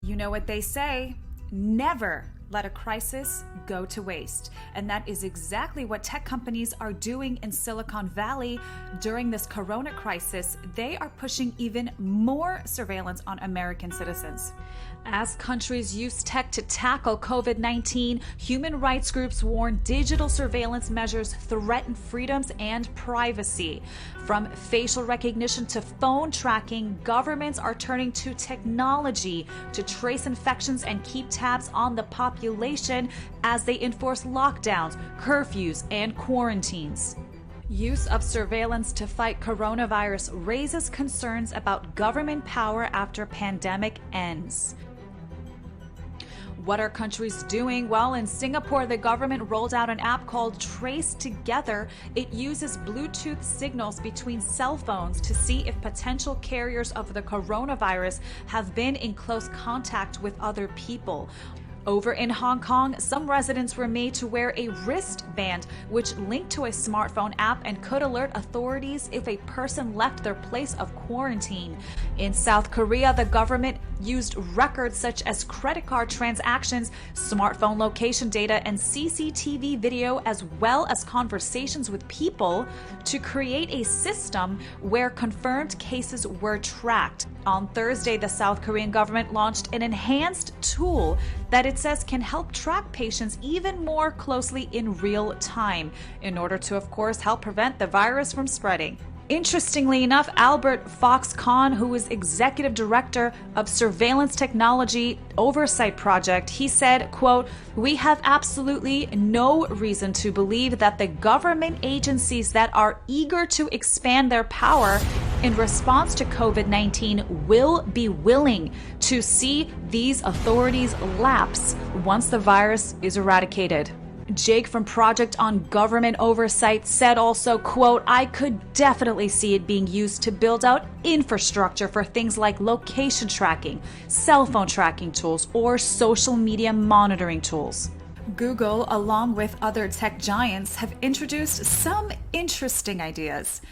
You know what they say, never let a crisis go to waste. And that is exactly what tech companies are doing in Silicon Valley during this corona crisis. They are pushing even more surveillance on American citizens. As countries use tech to tackle COVID-19, human rights groups warn digital surveillance measures threaten freedoms and privacy. From facial recognition to phone tracking, governments are turning to technology to trace infections and keep tabs on the population as they enforce lockdowns, curfews, and quarantines. Use of surveillance to fight coronavirus raises concerns about government power after pandemic ends. What are countries doing? Well, in Singapore, the government rolled out an app called Trace Together. It uses Bluetooth signals between cell phones to see if potential carriers of the coronavirus have been in close contact with other people. Over in Hong Kong, some residents were made to wear a wristband which linked to a smartphone app and could alert authorities if a person left their place of quarantine. In South Korea, the government used records such as credit card transactions, smartphone location data, and CCTV video, as well as conversations with people, to create a system where confirmed cases were tracked. On Thursday, the South Korean government launched an enhanced tool that it says can help track patients even more closely in real time in order to, of course, help prevent the virus from spreading. Interestingly enough, Albert Foxconn, who is executive director of Surveillance Technology Oversight Project, he said, quote, "We have absolutely no reason to believe that the government agencies that are eager to expand their power in response to COVID-19 will be willing to see these authorities lapse once the virus is eradicated." Jake from Project on Government Oversight said also, quote, "I could definitely see it being used to build out infrastructure for things like location tracking, cell phone tracking tools, or social media monitoring tools." Google, along with other tech giants, have introduced some interesting ideas.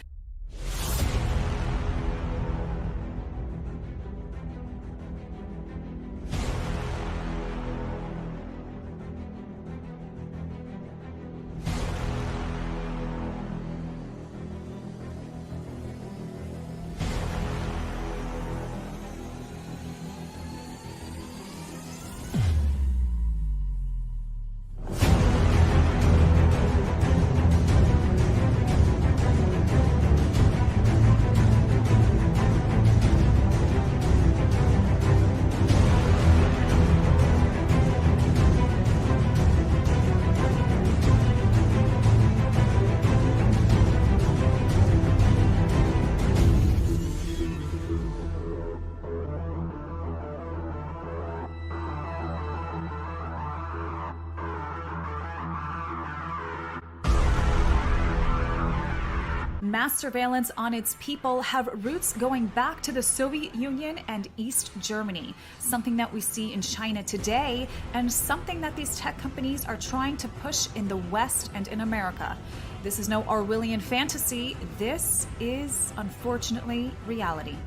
Mass surveillance on its people have roots going back to the Soviet Union and East Germany, something that we see in China today, and something that these tech companies are trying to push in the West and in America. This is no Orwellian fantasy. This is, unfortunately, reality.